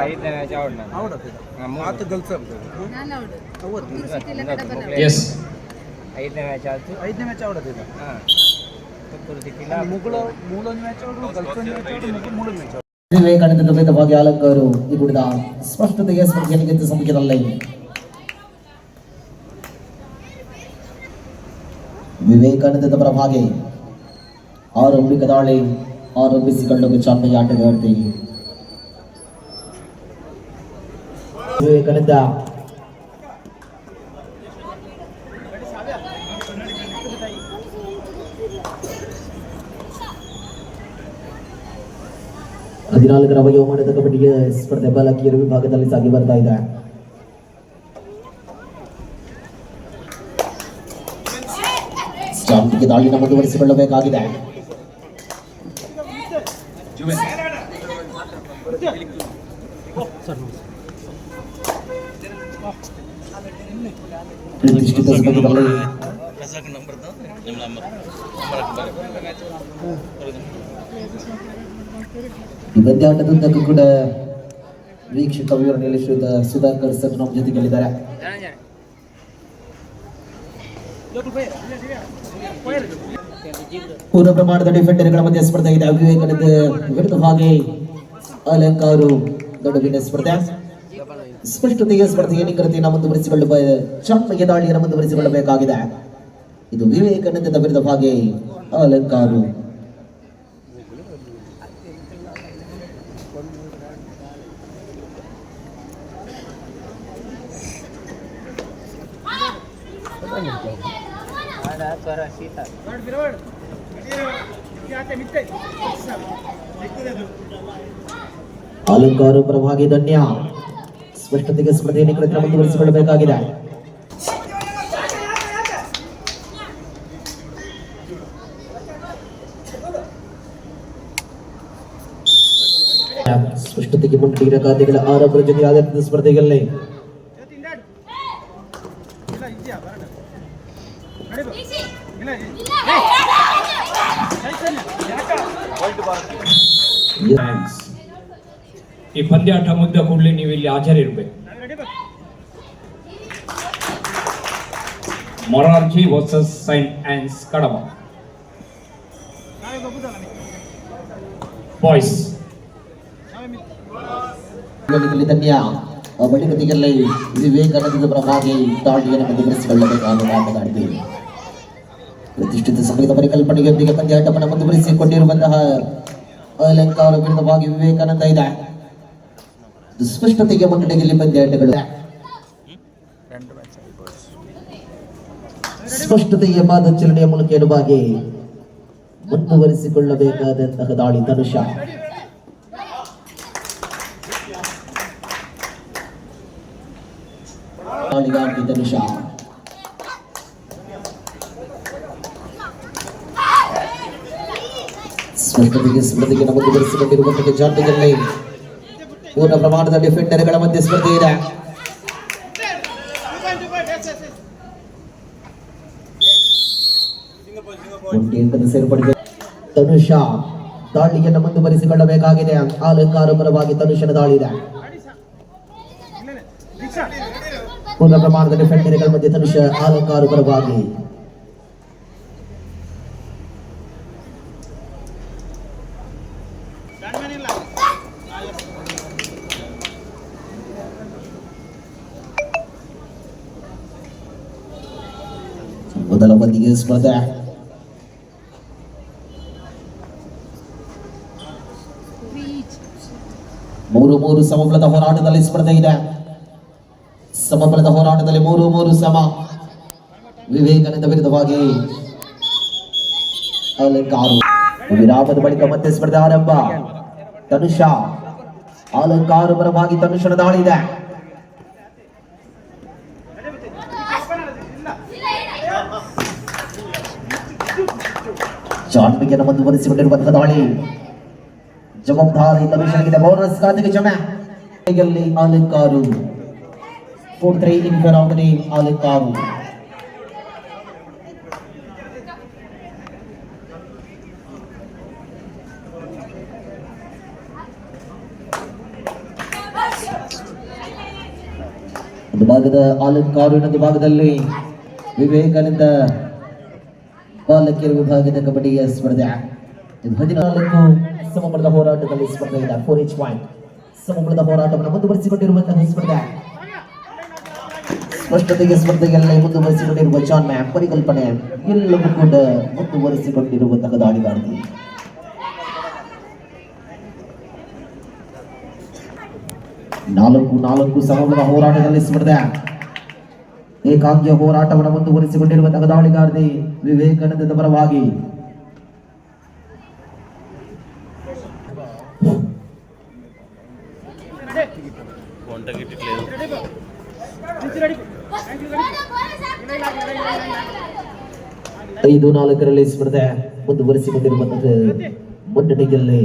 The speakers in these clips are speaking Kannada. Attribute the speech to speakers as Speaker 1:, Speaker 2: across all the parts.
Speaker 1: ಐದನೇ ಮ್ಯಾಚ್ ಐದನೇ ಮ್ಯಾಚ್ ಆಯ್ತು.
Speaker 2: ಐದನೇ ಮ್ಯಾಚ್ ಆಡೋದಿಲ್ಲ.
Speaker 1: ಪುತ್ತೂರು ಸಿಕ್ಕಿಲ್ಲ.
Speaker 2: ಮೂರನೇ ಮ್ಯಾಚ್ ಆಡೋದು, ಮೂರನೇ ಮ್ಯಾಚ್
Speaker 3: ವಿವೇಕಾನಂದ ಭಾಗ್ಯ ಅಲಂಕಾರು ಈ ಕೂಡಿದ ಸ್ಪಷ್ಟತೆಗೆ ಸ್ಪರ್ಧೆಯಲ್ಲಿ ಸಂಖ್ಯೆಯಲ್ಲ. ವಿವೇಕಾನಂದದ ಪರವಾಗಿ ಆರಂಭಿಕ ದಾಳಿ ಆರಂಭಿಸಿಕೊಂಡು ಚಾಂಪಿಯನ್ ಆಟಗಾರ್ತಿ ವಿವೇಕಾನಂದ ಹದಿನಾಲ್ಕರ ವಯೋಮಾನದ ಕಬಡ್ಡಿಯ ಸ್ಪರ್ಧೆ ಬಾಲಕಿಯರ ವಿಭಾಗದಲ್ಲಿ ಸಾಗಿ ಬರ್ತಾ ಇದೆ. ಚಾಂಪಿಗೆ ದಾಳಿನ ಮುಂದುವರಿಸಿಕೊಳ್ಳಬೇಕಾಗಿದೆ. ಪ್ರತಿಷ್ಠಿತ ಸ್ಪರ್ಧೆಯಲ್ಲಿ ಈ ಪಂದ್ಯಾಟದುದ್ದಕ್ಕೂ ಕೂಡ ವೀಕ್ಷಕ ವಿವರಣೆಯಲ್ಲಿ ಶ್ರೀಯುತ ಸುಧಾಕರ್ ಸರ್ ನಮ್ಮ ಜೊತೆಗಲ್ಲಿದ್ದಾರೆ. ಪೂರ್ಣ ಪ್ರಮಾಣದ ಡಿಫೆಂಡರ್ಗಳ ಮಧ್ಯೆ ಸ್ಪರ್ಧೆ ಇದೆ. ವಿವೇಕಾನಂದ ವಿರುದ್ಧವಾಗಿ ಅಲಂಕಾರು ನಡುವಿನ ಸ್ಪರ್ಧೆ. ಸ್ಪಷ್ಟತೆಯ ಸ್ಪರ್ಧೆಯ ನಿಖರತೆಯನ್ನು ಮುಂದುವರಿಸಿಕೊಳ್ಳುವ ಚಾಂಪಿಗೆ ದಾಳಿಯನ್ನು ಮುಂದುವರಿಸಿಕೊಳ್ಳಬೇಕಾಗಿದೆ. ಇದು ವಿವೇಕಾನಂದದ ವಿರುದ್ಧವಾಗಿ ಅಲಂಕಾರು. ಅಲಂಕಾರು ಪರವಾಗಿ ಧನ್ಯ. ಸ್ಪಷ್ಟತೆಗೆ ಸ್ಪರ್ಧೆ ನಿಖರತೆ ಮುಂದುವರಿಸಿಕೊಳ್ಳಬೇಕಾಗಿದೆ. ಸ್ಪಷ್ಟತೆಗೆ ಮುಂದಿನ ಖಾತೆಗಳ ಆರಂಭದ ಜೊತೆ ಆಧಾರಿತ ಸ್ಪರ್ಧೆಗಳಲ್ಲಿ
Speaker 4: ಈ ಪಂದ್ಯಾಟ ಮುಗಿದ ಕೂಡಲೇ ನೀವು ಇಲ್ಲಿ ಹಾಜರಿರಬೇಕು. ಮೊರಾರ್ಜಿ ವರ್ಸಸ್ ಸೈಂಟ್ ಆನ್ಸ್ ಕಡಬ ಬಾಯ್ಸ್.
Speaker 3: ಧನ್ಯ ಬಳಿಗತಿಗಳಲ್ಲಿ ವಿವೇಕಾನಂದದ ಪರವಾಗಿ ದಾಳಿಯನ್ನು ಮುಂದುವರಿಸಿಕೊಳ್ಳಬೇಕಾದ ಆಟಗಾರ್ತಿ. ಪ್ರತಿಷ್ಠಿತ ಸಂಗೀತ ಪರಿಕಲ್ಪನೆಯೊಂದಿಗೆ ಪಂದ್ಯಾಟವನ್ನು ಮುಂದುವರಿಸಿಕೊಂಡಿರುವಂತಹ ಅಲಂಕಾರ ವಿರುದ್ಧವಾಗಿ ವಿವೇಕಾನಂದ ಇದೆ. ಸ್ಪಷ್ಟತೆಗೆ ಮುನ್ನಡೆಯಲ್ಲಿ ಪಂದ್ಯಾಟಗಳು. ಸ್ಪಷ್ಟತೆಯ ಪಾದಚಲನೆಯ ಮೂಲಕ ಎಡವಾಗಿ ಮುಂದುವರಿಸಿಕೊಳ್ಳಬೇಕಾದಂತಹ ದಾಳಿ ಧನುಷ. ದಾಳಿಗಾಗಿ ಧನುಷ ಸ್ಪಷ್ಟತೆಗೆ ಸ್ಪರ್ಧೆಗೆ ಮುಂದುವರಿಸಿಕೊಂಡಿರುವಂತಹ ಜಾಟಗಳಲ್ಲಿ ಪೂರ್ಣ ಪ್ರಮಾಣದ ಡಿಫೆಂಡರ್ಗಳ ಮಧ್ಯೆ ಸ್ಪರ್ಧೆ ಇದೆ. ಸೇರ್ಪಡೆ ಧನುಷ ದಾಳಿಯನ್ನು ಮುಂದುವರಿಸಿಕೊಳ್ಳಬೇಕಾಗಿದೆ. ಅಲಂಕಾರ ಪರವಾಗಿ ಧನುಷನ ದಾಳಿ ಇದೆ. ಪೂರ್ಣ ಪ್ರಮಾಣದ ಡಿಫೆಂಡರ್ಗಳ ಮಧ್ಯೆ ಧನುಷ ಅಲಂಕಾರ ಪರವಾಗಿ. ಮೊದಲ ಪಂದ್ಯ ಸ್ಪರ್ಧೆ. ಮೂರು ಸಮಬಲದ ಹೋರಾಟದಲ್ಲಿ ಸ್ಪರ್ಧೆ ಇದೆ. ಸಮಬಲದ ಹೋರಾಟದಲ್ಲಿ 3-3 ಸಮ. ವಿವೇಕಾನಂದ ವಿರುದ್ಧವಾಗಿ ಅಲಂಕಾರು. ವಿರಾಮದ ಬಳಿಕ ಮತ್ತೆ ಸ್ಪರ್ಧೆ ಆರಂಭ. ಧನುಷ ಅಲಂಕಾರು ಪರವಾಗಿ ಧನುಷನ ದಾಳಿ ಇದೆ. ಚಾಂಪಿಯನ್ನು ಮುಂದುವರಿಸಿಕೊಂಡಿರುವಂತಹ ದಾಳಿ ಜವಾಬ್ದಾರಿ ಧನುಷನಿಗಿದೆ. ಬೋನಸ್ ಖಾತೆಗೆ ಜಮೆ. Alankaru 4-3 in favor of the team Alankaru. ಒಂದು ಭಾಗದ ಅಲಂಕಾರ, ಇನ್ನೊಂದು ಭಾಗದಲ್ಲಿ ವಿವೇಕಾನಂದ ಬಾಲಕಿಯರ ವಿಭಾಗದ ಕಬಡ್ಡಿಯ ಸ್ಪರ್ಧೆ. 14 ಸಮಬಲದ ಹೋರಾಟದಲ್ಲಿ ಸ್ಪರ್ಧೆ ಇದೆ. 4 each point ಸಮಬಲದ ಹೋರಾಟವನ್ನು ಮುಂದುವರಿಸಿಕೊಂಡಿರುವಂತಹ ಸ್ಪರ್ಧೆ. ಸ್ಪರ್ಧೆಯಲ್ಲಿ ಮುಂದುವರಿಸಿಕೊಂಡಿರುವ ಜಾನ್ ಮ್ಯಾಮ್ ಪರಿಕಲ್ಪನೆ ಎಲ್ಲವೂ ಕೂಡ ಮುಂದುವರಿಸಿಕೊಂಡಿರುವಂತಹ ದಾಳಿಗಾರ್ತಿ. ನಾಲ್ಕು ಸಮಬಲದ ಹೋರಾಟದಲ್ಲಿ ಸ್ಪರ್ಧೆ. ಏಕಾಂಗಿಯ ಹೋರಾಟವನ್ನು ಮುಂದುವರಿಸಿಕೊಂಡಿರುವಂತಹ ದಾಳಿಗಾರ್ತಿ ವಿವೇಕಾನಂದದ ಪರವಾಗಿ. ಐದು 4 ಸ್ಪರ್ಧೆ ಮುಂದುವರಿಸಿಕೊಂಡಿರುವಂತಹ ಮುನ್ನಡೆಯಲ್ಲಿ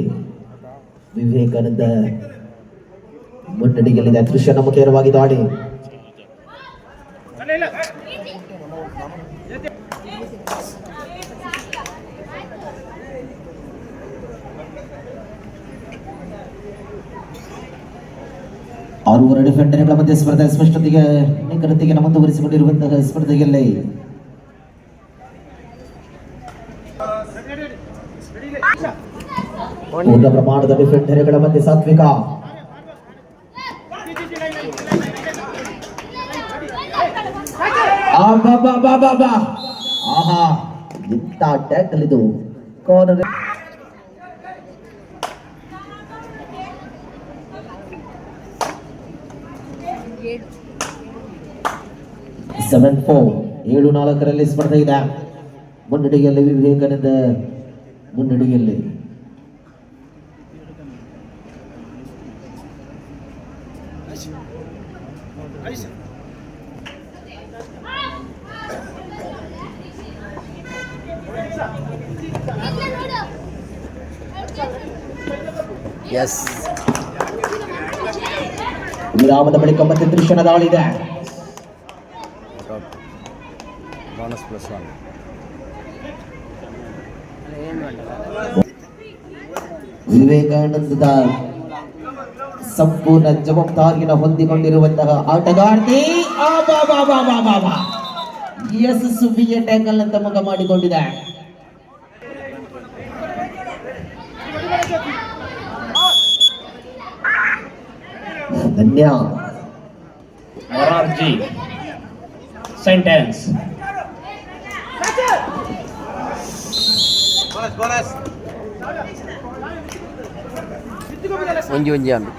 Speaker 3: ವಿವೇಕಾನಂದ ಮುನ್ನಡೆಯಲ್ಲಿದೆ. ದೃಶ್ಯ ನಮಕೇರವಾಗಿ ದಾಳಿ. ಆರೂವರೆ ಡಿಫೆಂಡರ್ಗಳ ಮಧ್ಯೆ ಸ್ಪರ್ಧೆ. ಸ್ಪಷ್ಟತೆಗೆ ನಿಖರತೆಗೆ ಮುಂದುವರಿಸಿಕೊಂಡಿರುವಂತಹ ಸ್ಪರ್ಧೆಯಲ್ಲಿ ಪೂರ್ಣ ಪ್ರಮಾಣದ ಡಿಫೆಂಡರ್ಗಳ ಮಧ್ಯೆ ಸಾತ್ವಿಕ. ಆಹಾ, ಎಂತ ಟ್ಯಾಕಲ್ ಇದು! ಕಾರ್ನರ್ 7-4 7-4 ಸ್ಪರ್ಧೆ ಇದೆ. ಮುನ್ನಡೆಯಲ್ಲಿ ವಿವೇಕಾನಂದ ಮುನ್ನಡೆಯಲ್ಲಿ. ವಿರಾಮದ ಬಳಿಕ ಮತ್ತೆ ದೃಶ್ಯನ ದಾಳಿ ಇದೆ. ವಿವೇಕಾನಂದದ ಸಂಪೂರ್ಣ ಜವಾಬ್ದಾರಿಯನ್ನು ಹೊಂದಿಕೊಂಡಿರುವಂತಹ ಆಟಗಾರ್ತಿ ಯಶಸ್ವಿಯ ಟ್ಯಾಕಲ್ ಅಂತ ಮಗ ಮಾಡಿಕೊಂಡಿದೆ. ಧನ್ಯ
Speaker 4: ಮೊರಾರ್ಜಿ ಸೆಂಟೆನ್ಸ್.
Speaker 1: ಒಂಜಿ ಆಂಬಿ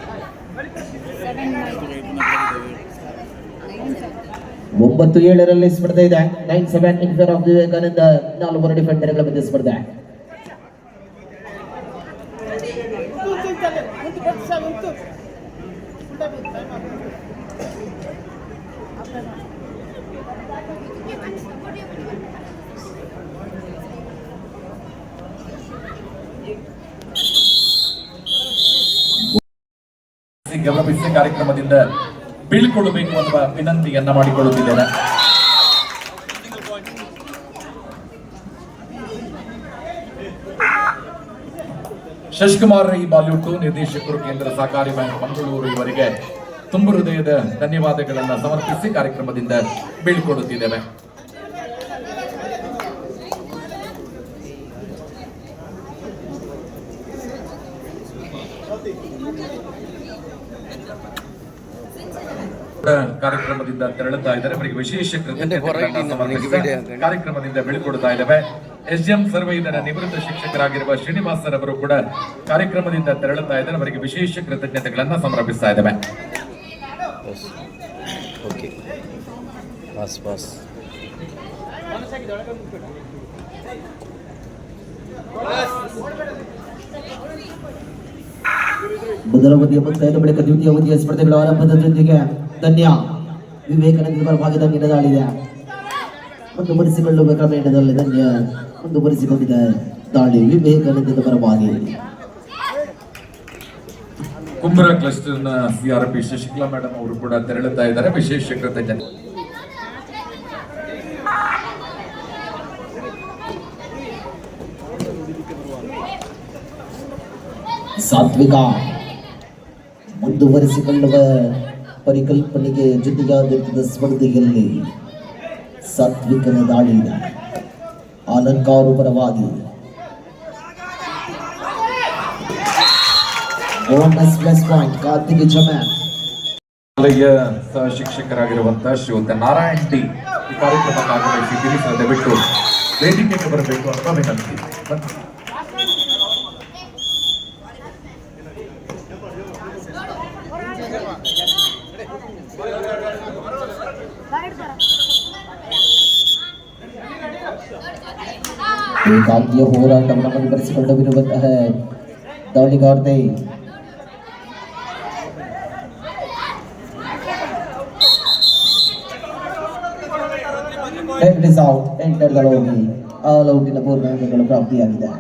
Speaker 3: 9-7 ಸ್ಪರ್ಧೆ ಇದೆ. 9-7 ಇನ್ ಫೇವರ್ ಆಫ್ ವಿವೇಕಾನಂದ. 4 ಡಿಫೆಂಡರ್ಗಳ ಮಧ್ಯೆ ಸ್ಪರ್ಧೆ.
Speaker 5: ಗಮನಿಸಿ ಕಾರ್ಯಕ್ರಮದಿಂದ ಬೀಳ್ಕೊಡಬೇಕು ಅನ್ನುವ ವಿನಂತಿಯನ್ನ ಮಾಡಿಕೊಳ್ಳುತ್ತಿದ್ದೇನೆ. ಶಶಿಕುಮಾರ್ ರೈ ಬಾಲಿವುಡ್ ನಿರ್ದೇಶಕರು, ಕೇಂದ್ರ ಸಹಕಾರಿ ಬ್ಯಾಂಕ್ ಮಂಗಳೂರು ಇವರಿಗೆ ತುಂಬು ಹೃದಯದ ಧನ್ಯವಾದಗಳನ್ನು ಸಮರ್ಪಿಸಿ ಕಾರ್ಯಕ್ರಮದಿಂದ ಬೀಳ್ಕೊಡುತ್ತಿದ್ದೇವೆ. ಕಾರ್ಯಕ್ರಮದಿಂದ ತೆರಳುತ್ತಾ ಇದ್ದಾರೆ. ಅವರಿಗೆ ವಿಶೇಷ ಕಾರ್ಯಕ್ರಮದಿಂದ ಬೀಳ್ಕೊಡ್ತಾ ಇದ್ದೇವೆ. SGM ಸರ್ವೈದರ ನಿವೃತ್ತ ಶಿಕ್ಷಕರಾಗಿರುವ ಶ್ರೀನಿವಾಸರವರು ಕೂಡ ಕಾರ್ಯಕ್ರಮದಿಂದ ತೆರಳುತ್ತಾ ಇದ್ದಾರೆ. ಅವರಿಗೆ ವಿಶೇಷ ಕೃತಜ್ಞತೆಗಳನ್ನು ಸಮರ್ಪಿಸ್ತಾ ಇದ್ದೇವೆ.
Speaker 3: ಮೊದಲ ಅವಧಿಯ ಮುಕ್ತಾಯದ ಬಳಿಕ ದ್ವಿತೀಯ ಅವಧಿಯ ಸ್ಪರ್ಧೆಗಳ ಆರಂಭದ ಜೊತೆಗೆ ಧನ್ಯ ವಿವೇಕಾನಂದ ಭಾಗದ ನೀಡದಾಳಿದೆ. ಮುಂದುವರಿಸಿಕೊಳ್ಳುವ ಕ್ರಮೇಣದಲ್ಲಿ ಧನ್ಯ ಮುಂದುವರಿಸಿಕೊಂಡಿದೆ ದಾಳಿ ವಿವೇಕಾನಂದದ ಪರವಾಗಿ.
Speaker 5: ಕುಂಬ್ರಾ ಕ್ಲಸ್ಟರ್ ನ CRP ಶಶಿಕಲಾ ಮೇಡಮ್ ಅವರು ಕೂಡ ತೆರಳುತ್ತಾ ಇದ್ದಾರೆ. ವಿಶೇಷ ಕೃತಜ್ಞತೆ.
Speaker 3: ಸಾತ್ವಿಕ ಮುಂದುವರಿಸಿಕೊಳ್ಳುವ ಪರಿಕಲ್ಪನೆಗೆ ಜೊತೆಯಾಗಿದ್ದ ಸ್ಪರ್ಧೆಯಲ್ಲಿ ಸಾತ್ವಿಕನ ದಾಳಿ ಇದೆ. ಅಲಂಕಾರ ಪರವಾಗಿ ಬೋನಸ್ ಪ್ಲಸ್ ಪಾಯಿಂಟ್ ಕಾರ್ತಿಕ್ ಜಮೆ.
Speaker 5: ಶಾಲೆಯ ಸಹ ಶಿಕ್ಷಕರಾಗಿರುವಂತಹ ಶ್ರೀಯುತ ನಾರಾಯಣ್ ಟಿ ಈ ಕಾರ್ಯಕ್ರಮಕ್ಕೆ ಆಗಮಿಸಿದ್ದೀರಿ. ಸರ್ ದಯವಿಟ್ಟು ವೇದಿಕೆಗೆ ಬರಬೇಕು ಅಂತ ವಿನಂತಿ. ಬನ್ನಿ.
Speaker 3: ಏಕಾಂಗಿಯ ಹೋರಾಟವನ್ನು ಮುಂದುವರಿಸಿಕೊಳ್ಳುತ್ತಿರುವಂತಹ ದಾಳಿಗಾರ್ತೆ ಎಂಟರ್ ದ ಲೋಬಿ ಆಲ್ ಔಟಿನ ಪೂರ್ಣಾಂಕಗಳು ಪ್ರಾಪ್ತಿಯಾಗಿದೆ.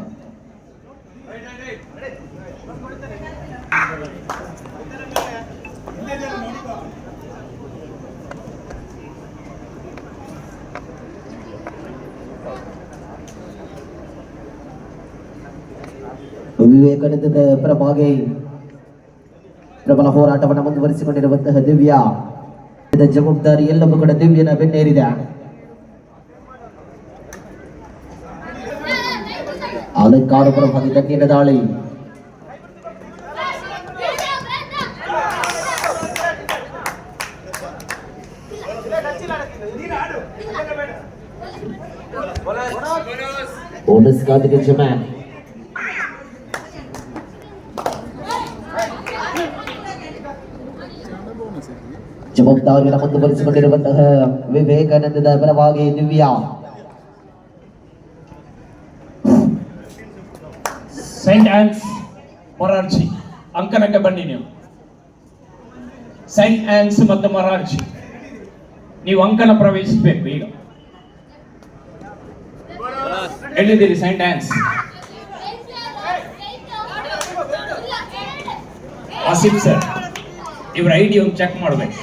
Speaker 3: ವಿವೇಕಾನಂದದ ಪರವಾಗಿ ಪ್ರಬಲ ಹೋರಾಟವನ್ನು ಮುಂದುವರಿಸಿಕೊಂಡಿರುವಂತಹ ದಿವ್ಯಾ ಜವಾಬ್ದಾರಿ ಎಲ್ಲವೂ ಕೂಡ ದಿವ್ಯನ ಬೆನ್ನೇರಿದೆ. ಅಲಂಕಾರ ಪರವಾಗಿ ದಕ್ಷಿಣ ದಾಳಿ ಬೋನಸ್ ಕಾರ್ತಿಕ್ ಜಮೆ. ಜವಾಬ್ದಾರಿಯನ್ನು ಮುಂದುವರಿಸಿಕೊಂಡಿರುವಂತಹ ವಿವೇಕಾನಂದದ ಪರವಾಗಿ ದಿವ್ಯಾ.
Speaker 4: ಸೈಂಟ್ ಆನ್ಸ್ ಮೊರಾರ್ಜಿ ಅಂಕನಕ್ಕೆ ಬನ್ನಿ. ನೀವು ಸೈಂಟ್ ಆನ್ಸ್ ಮತ್ತು ಮೊರಾರ್ಜಿ ನೀವು ಅಂಕನ ಪ್ರವೇಶಿಸಬೇಕು. ಈಗ ಎಲ್ಲಿದ್ದೀರಿ ಸೈಂಟ್ ಆನ್ಸ್? ಆಸಿಫ್ ಸರ್ ಇವ್ರ ಐಡಿ ಒಂದು ಚೆಕ್ ಮಾಡಬೇಕು.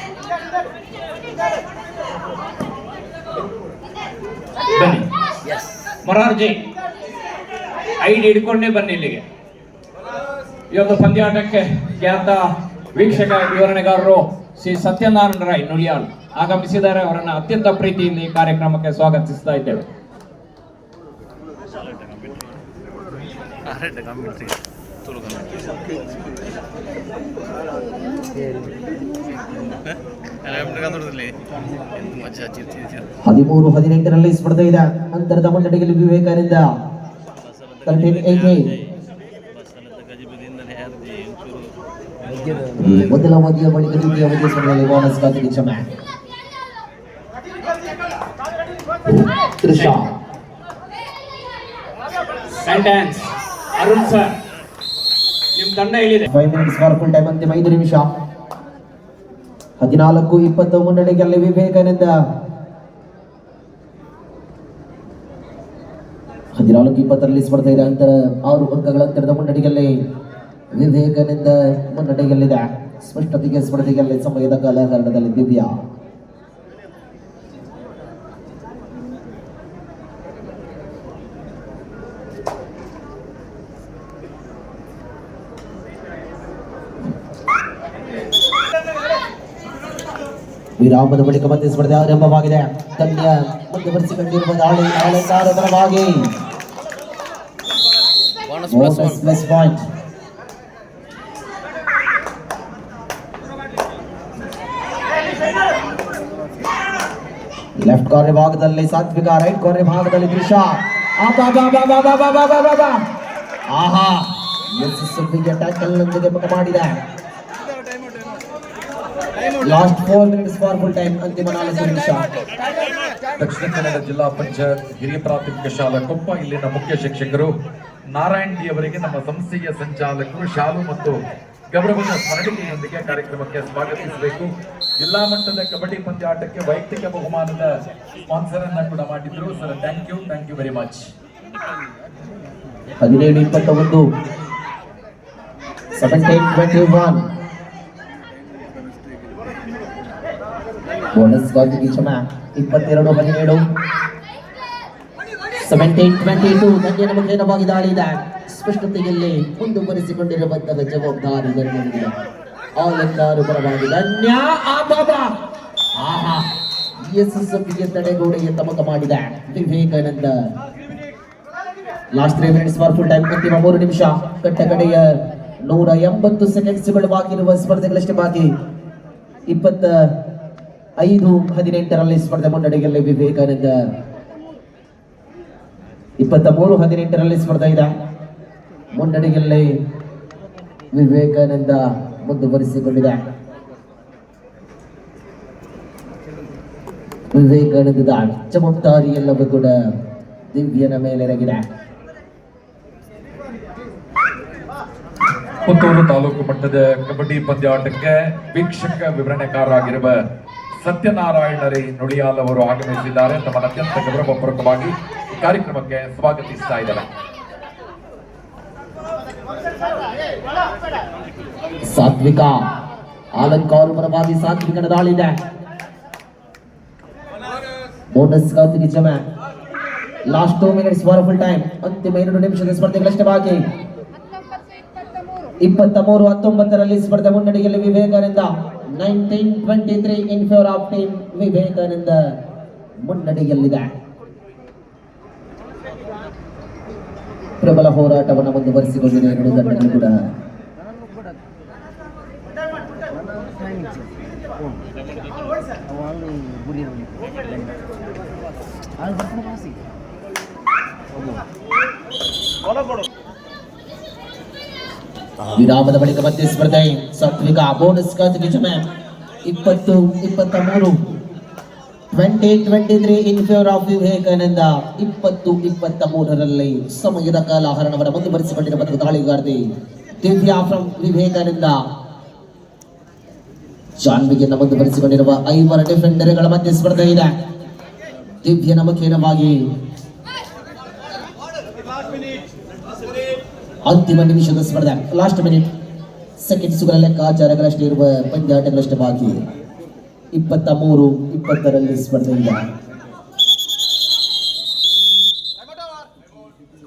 Speaker 4: ಬನ್ನಿ ಮೊರಾರ್ಜಿ ಐಡಿ ಹಿಡ್ಕೊಂಡೇ ಬನ್ನಿ ಇಲ್ಲಿಗೆ. ಈ ಒಂದು ಪಂದ್ಯಾಟಕ್ಕೆ ಖ್ಯಾತ ವೀಕ್ಷಕ ವಿವರಣೆಗಾರರು ಶ್ರೀ ಸತ್ಯನಾರಾಯಣ ರಾಯ್ ನುಳಿಯಾಳ್ ಆಗಮಿಸಿದ್ದಾರೆ. ಅವರನ್ನ ಅತ್ಯಂತ ಪ್ರೀತಿಯಿಂದ ಈ ಕಾರ್ಯಕ್ರಮಕ್ಕೆ ಸ್ವಾಗತಿಸ್ತಾ ಇದ್ದೇವೆ.
Speaker 3: ಹದಿಮೂರು 18ರಲ್ಲಿ ಸ್ಪರ್ಧೆ ಇದೆ. ಅಂತರದ ಮಂಡಳಿಯಲ್ಲಿ ವಿವೇಕಾನಂದ 13-18 ಮೊದಲ ಅವಧಿಯ ಬಳಿಕ ದ್ವಿತೀಯ ಅವಧಿಯ ಸ್ಪರ್ಧೆಯಲ್ಲಿ ಬೋನಸ್ ಕಾರ್ತಿಕ್ ಜಮೆ. ತ್ರಿಷಾ
Speaker 4: ಸೆಂಟೆನ್ಸ್ ಅರುಣ್ ಸರ್ ನಿಮ್ಮ ತಂಡ ಹೇಳಿದೆ
Speaker 3: 5 minutes ಫಾರ್ ಫುಲ್ ಟೈಮ್. ಅಂತಿಮ 5 ನಿಮಿಷ. 14-20 ಮುನ್ನಡೆಯಲ್ಲಿ ವಿವೇಕಾನಂದ. 14-20ರಲ್ಲಿ ಸ್ಪರ್ಧೆ ಇದೆ. ಅಂತರ 6 ಅಂಕಗಳ ಅಂತರದ ಮುನ್ನಡೆಯಲ್ಲಿ ವಿವೇಕಾನಂದ ಮುನ್ನಡೆಯಲ್ಲಿದೆ. ಸ್ಪಷ್ಟತೆಗೆ ಸ್ಪರ್ಧೆಯಲ್ಲಿ ಸಮಯದ ಕಾಲಹರಣದಲ್ಲಿ ದಿವ್ಯಾ. ವಿರಾಮದ ಬಳಿಕ ಮತ್ತೆ ಸ್ಪರ್ಧೆ ಆರಂಭವಾಗಿದೆ. ಕನ್ಯ ಮುಂದುವರಿಸಿಕೊಂಡಿರುವ ದಾಳಿ ಅಲಂಕಾರ ಪರವಾಗಿ bonus plus point. Left corner ಭಾಗದಲ್ಲಿ ಸಾತ್ವಿಕ, ರೈಟ್ ಕಾರ್ನರ್ ಭಾಗದಲ್ಲಿ ತ್ರಿಷಾ. ಆಹಾ ಯಶಸ್ವಿಗೆ ಟ್ಯಾಕಲ್ ನೊಂದಿಗೆ ಮುಖ ಮಾಡಿದೆ. Last 4 minutes for full time. ಅಂತಿಮ 4 ನಿಮಿಷ.
Speaker 5: ದಕ್ಷಿಣ ಕನ್ನಡ ಜಿಲ್ಲಾ ಪಂಚಾಯತ್ ಹಿರಿಯ ಪ್ರಾಥಮಿಕ ಶಾಲಾ ಕೊಪ್ಪ ಇಲ್ಲಿನ ಮುಖ್ಯ ಶಿಕ್ಷಕರು ನಾರಾಯಣ್ ಡಿ ಅವರಿಗೆ ನಮ್ಮ ಸಂಸ್ಥೆಯ ಸಂಚಾಲಕರು ಶಾಲು ಮತ್ತು ಗೌರವದ ಸ್ಮರಣಿಕೆಯೊಂದಿಗೆ ಕಾರ್ಯಕ್ರಮಕ್ಕೆ ಸ್ವಾಗತಿಸಬೇಕು. ಜಿಲ್ಲಾ ಮಟ್ಟದ ಕಬಡ್ಡಿ ಪಂದ್ಯಾಟಕ್ಕೆ ವೈಯಕ್ತಿಕ ಬಹುಮಾನದ ಸ್ಪಾನ್ಸರ್ ಅನ್ನ ಕೂಡ ಮಾಡಿದ್ರು. Sir thank you very much.
Speaker 3: 17-21 17-21 bonus Karthik ಜಮೆ. 22-17 17-22 ತಂಗಿನ ಮುಖೇನವಾಗಿ ದಾಳಿ ಇದೆ. ಸ್ಪಷ್ಟತೆಯಲ್ಲಿ ಮುಂದುವರಿಸಿಕೊಂಡಿರುವಂತಹ ಜವಾಬ್ದಾರಿ. ಆಲಂಕಾರ ಪರವಾಗಿ ಧನ್ಯ ಆಹಾ ಯಶಸ್ವಿಗೆ ತಡೆಗೋಡೆಗೆ ತಮಕ ಮಾಡಿದ Vivekananda. Last 3 minutes for full time. ಅಂತಿಮ 3 ನಿಮಿಷ ಕಟ್ಟಕಡೆಯ 180 ಸೆಕೆಂಡ್ಸ್ಗಳು ಬಾಕಿ ಇರುವ ಸ್ಪರ್ಧೆಗಳಷ್ಟೇ ಬಾಕಿ. 25-18 ಸ್ಪರ್ಧೆ ಮುನ್ನಡೆಯಲ್ಲಿ ವಿವೇಕಾನಂದ. 23-18 ಸ್ಪರ್ಧೆ ಇದೆ. ಮುನ್ನಡೆಯಲ್ಲಿ ವಿವೇಕಾನಂದ ಮುಂದುವರಿಸಿಕೊಂಡಿದೆ. ವಿವೇಕಾನಂದದ ಜವಾಬ್ದಾರಿ ಎಲ್ಲವೂ ಕೂಡ ದಿವ್ಯನ ಮೇಲೆರಗಿದೆ.
Speaker 5: ಪುತ್ತೂರು ತಾಲೂಕು ಮಟ್ಟದ ಕಬಡ್ಡಿ ಪಂದ್ಯಾಟಕ್ಕೆ ವೀಕ್ಷಕ ವಿವರಣೆಕಾರರಾಗಿರುವ ಸತ್ಯನಾರಾಯಣ ನುಡಿಯಾಲ್ ಅವರು ಆಗಮಿಸಿದ್ದಾರೆ. ತಮ್ಮ ಅತ್ಯಂತ ಗೌರವಪೂರ್ವಕವಾಗಿ ಈ ಕಾರ್ಯಕ್ರಮಕ್ಕೆ ಸ್ವಾಗತಿಸ್ತಾ ಇದ್ದಾರೆ.
Speaker 3: ಸಾತ್ವಿಕ ಆಲಂಕಾರ ಪರವಾಗಿ ಸಾತ್ವಿಕನ ದಾಳಿದೆ. ಬೋನಸ್ ಗಾತಿಗೆ ಜಮ. Last 2 minutes for full time. ಅಂತಿಮ 2 ನಿಮಿಷದ ಸ್ಪರ್ಧೆಗಳಷ್ಟೇ ಬಾಕಿ. 23-19 ಸ್ಪರ್ಧೆ ಮುನ್ನಡೆಯಲ್ಲಿ Vivekananda. 19-23 in favour of team Vivekananda ಮುನ್ನಡೆಯಲ್ಲಿದೆ. ಪ್ರಬಲ ಹೋರಾಟವನ್ನು ಮುಂದುವರಿಸಿಕೊಂಡಿದೆ ಎರಡು ತಂಡಗಳು ಕೂಡ. ವಿರಾಮದ ಬಳಿಕ ಮತ್ತೆ ಸ್ಪರ್ಧೆ. ಸಾತ್ವಿಕ ಬೋನಸ್ ಖಾತೆಗೆ ಜಮ. 20-23 20-23 ಇನ್ ಫೇವರ್ ಆಫ್ ವಿವೇಕಾನಂದ. 20-23 ಸಮಯದ ಕಾಲಹರಣವನ್ನು ಮುಂದುವರಿಸಿಕೊಂಡಿರುವ ದಾಳಿಗಾರ್ತಿ ದಿವ್ಯಾ ಫ್ರಮ್ ವಿವೇಕಾನಂದ. ಜಾನ್ವಿಗೆಯನ್ನು ಮುಂದುವರಿಸಿಕೊಂಡಿರುವ 5 ಡಿಫೆಂಡರ್ಗಳ ಮಧ್ಯೆ ಸ್ಪರ್ಧೆ ಇದೆ. ದಿವ್ಯನ ಮುಖೇನವಾಗಿ ಅಂತಿಮ ನಿಮಿಷದ ಸ್ಪರ್ಧೆ. ಲಾಸ್ಟ್ ಮಿನಿಟ್ ಸೆಕೆಂಡ್ಸ್ಗಳ ಲೆಕ್ಕಾಚಾರಗಳಷ್ಟೇ ಇರುವ ಪಂದ್ಯಾಟಗಳಷ್ಟೇ ಬಾಕಿ. 23-20 ಸ್ಪರ್ಧೆ ಇದೆ.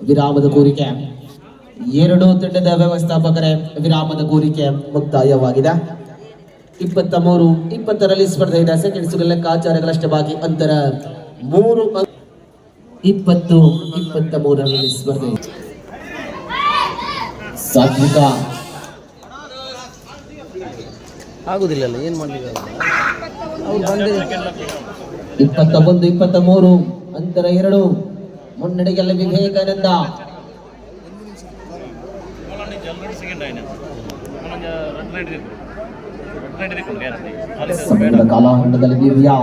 Speaker 3: ವಿರಾಮದ ಕೋರಿಕೆ. ಎರಡು ತಂಡದ ವ್ಯವಸ್ಥಾಪಕರೇ ವಿರಾಮದ ಕೋರಿಕೆ ಮುಕ್ತಾಯವಾಗಿದೆ. 23-20 ಸ್ಪರ್ಧೆ ಇದೆ. ಸೆಕೆಂಡ್ಸ್ಗಳ ಲೆಕ್ಕಾಚಾರಗಳಷ್ಟೇ ಬಾಕಿ. ಅಂತರ 3 20-23 ಸ್ಪರ್ಧೆ. ಸಾತ್ವಿಕ
Speaker 1: ಆಗುದಿಲ್ಲ, ಏನ್ ಮಾಡ್ಲಿಕ್ಕೆ
Speaker 3: 21-23 ಅಂತರ 2 ಮುನ್ನಡೆಯಲ್ಲಿ ವಿವೇಕಾನಂದ. ಸಮಯದ ಕಾಲಹರಣದಲ್ಲಿ ದಿವ್ಯಾ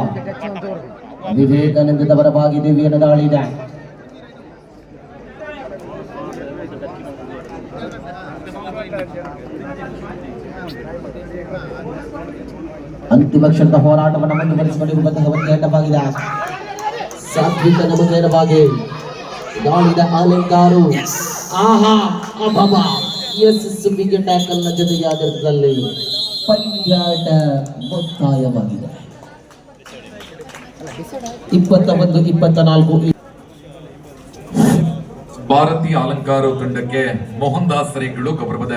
Speaker 3: ವಿವೇಕಾನಂದದ ಪರವಾಗಿ ದಿವ್ಯನ ದಾಳಿ ಇದೆ. ಅಂತಿಮ ಕ್ಷಣದ ಹೋರಾಟವನ್ನು ಮುಂದುವರಿಸಿಕೊಂಡಿರುವಂತಹ ಒತ್ತಡವಾಗಿದೆ. ಸಾತ್ವಿಕನ ಮುಖೇನವಾಗಿ ದಾಳಿದ ಆಲಂಕಾರು. ಆಹಾ ಅಬಬ ಯಶಸ್ವಿಗೆ ಟ್ಯಾಕಲ್ನ ಜೊತೆಗೆ ಆಧಾರದಲ್ಲಿ ಪಂದ್ಯಾಟ ಮುಕ್ತಾಯವಾಗಿದೆ. 21-24
Speaker 5: ಭಾರತೀಯ ಅಲಂಕಾರ ತಂಡಕ್ಕೆ ಮೋಹನ್ ದಾಸ್ ರೇಗಳು ಗೌರವದ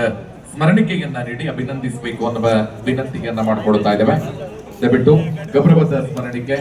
Speaker 5: ಸ್ಮರಣಿಕೆಯನ್ನ ನೀಡಿ ಅಭಿನಂದಿಸಬೇಕು ಅನ್ನುವ ವಿನಂತಿಯನ್ನ ಮಾಡಿಕೊಳ್ತಾ ಇದ್ದೇವೆ. ದಯವಿಟ್ಟು ಗೌರವದ ಸ್ಮರಣಿಕೆ